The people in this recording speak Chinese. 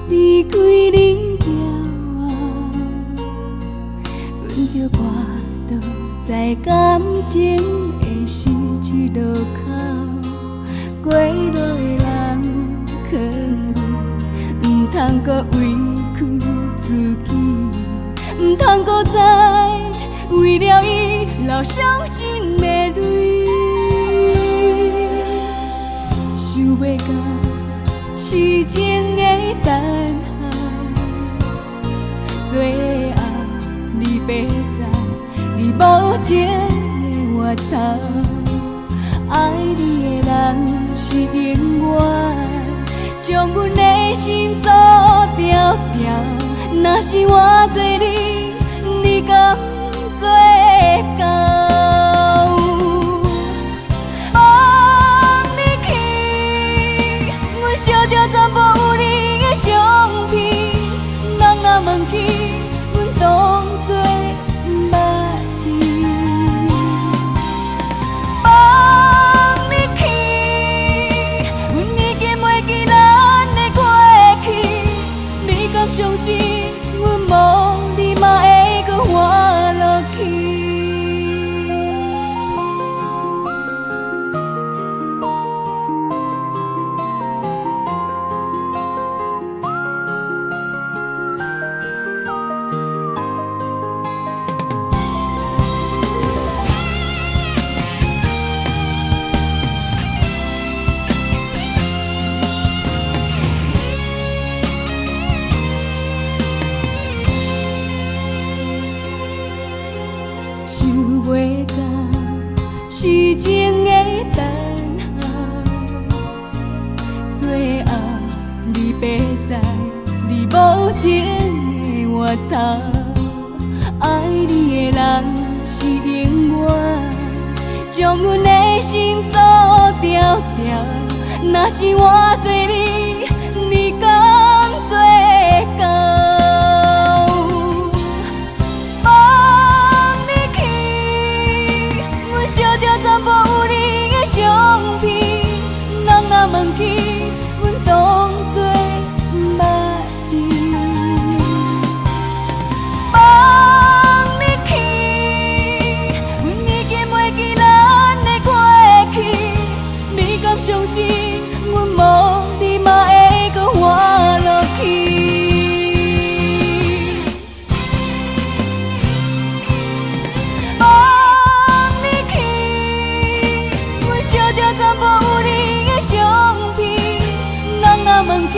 离开你了，阮着看倒在感情的十字路口，过路的人劝阮，毋通搁委屈自己，毋通搁再为了伊流伤心的泪，想要甲痴情的等候，最后你别知，你无情的回头，爱你的人是永远，将阮的心锁牢牢。若是我做你，你敢做到？放你去，阮烧着全部有你的相片，人若问起，阮当作毋捌去。放你去，阮已经袂记咱的过去，你敢相信？阮无你嘛会搁活落去。想袂到痴情的等候，最后你别知，你无情的回头，爱你的人是永远，将阮的心锁牢牢。若是我做你，你敢做到？烧着全部有你的相片，人若问起，阮当作毋捌去。放你去，阮已经袂记咱的过去，你敢相信？阮无你嘛会搁活落去。全部有你的相片，人若问起。